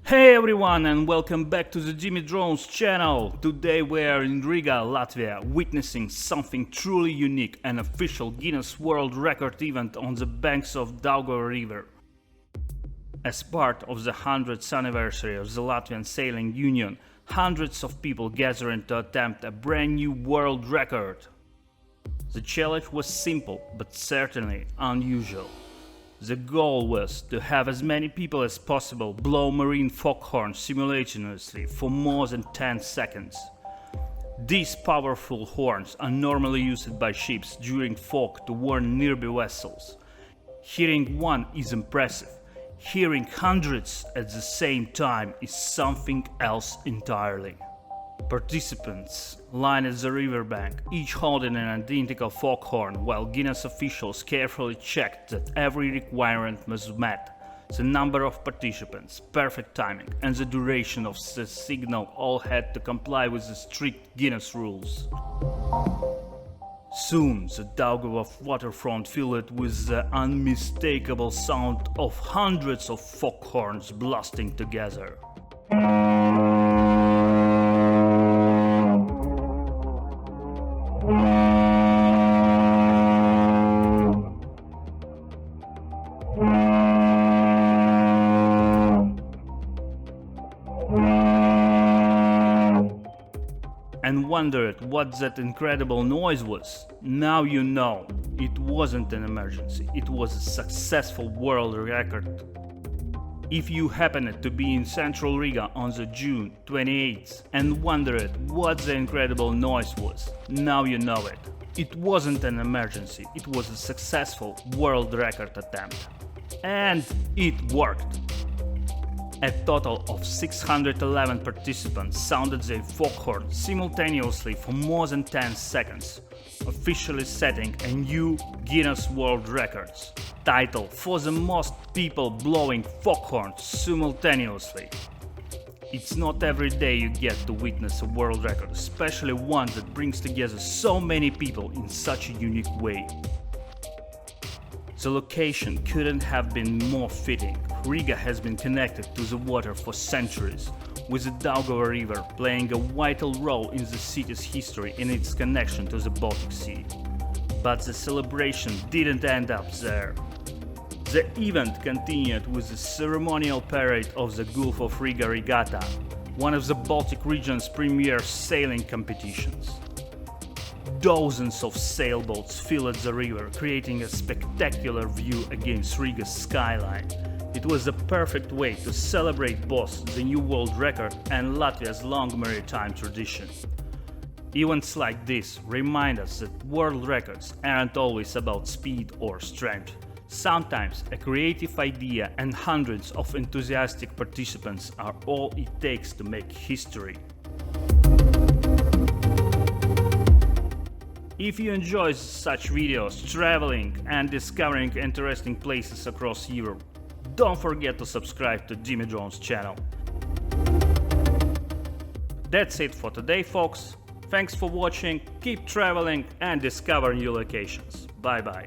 Hey everyone, and welcome back to the DimiDrone's channel. Today we are in Riga, Latvia, witnessing something truly unique, an official Guinness World Record event on the banks of Daugava River. As part of the 100th anniversary of the Latvian Sailing Union, hundreds of people gathering to attempt a brand new world record. The challenge was simple, but certainly unusual. The goal was to have as many people as possible blow marine foghorns simultaneously for more than 10 seconds. These powerful horns are normally used by ships during fog to warn nearby vessels. Hearing one is impressive. Hearing hundreds at the same time is something else entirely. Participants lined at the riverbank, each holding an identical foghorn, while Guinness officials carefully checked that every requirement was met. The number of participants, perfect timing, and the duration of the signal all had to comply with the strict Guinness rules. Soon, the Daugava waterfront filled with the unmistakable sound of hundreds of foghorns blasting together. And wondered what that incredible noise was. Now you know, it wasn't an emergency, it was a successful world record. If you happened to be in central Riga on the June 28th and wondered what the incredible noise was, now you know it. It wasn't an emergency, it was a successful world record attempt. And it worked! A total of 611 participants sounded their foghorn simultaneously for more than 10 seconds, officially setting a new Guinness World Records title for the most people blowing foghorns simultaneously. It's not every day you get to witness a world record, especially one that brings together so many people in such a unique way. The location couldn't have been more fitting. Riga has been connected to the water for centuries, with the Daugava River playing a vital role in the city's history and its connection to the Baltic Sea. But the celebration didn't end up there. The event continued with the ceremonial parade of the Gulf of Riga Regatta, one of the Baltic region's premier sailing competitions. Dozens of sailboats filled the river, creating a spectacular view against Riga's skyline. It was the perfect way to celebrate both the new world record and Latvia's long maritime tradition. Events like this remind us that world records aren't always about speed or strength. Sometimes a creative idea and hundreds of enthusiastic participants are all it takes to make history. If you enjoy such videos, traveling and discovering interesting places across Europe, don't forget to subscribe to DimiDrone's channel. That's it for today, folks. Thanks for watching, keep traveling and discover new locations. Bye bye.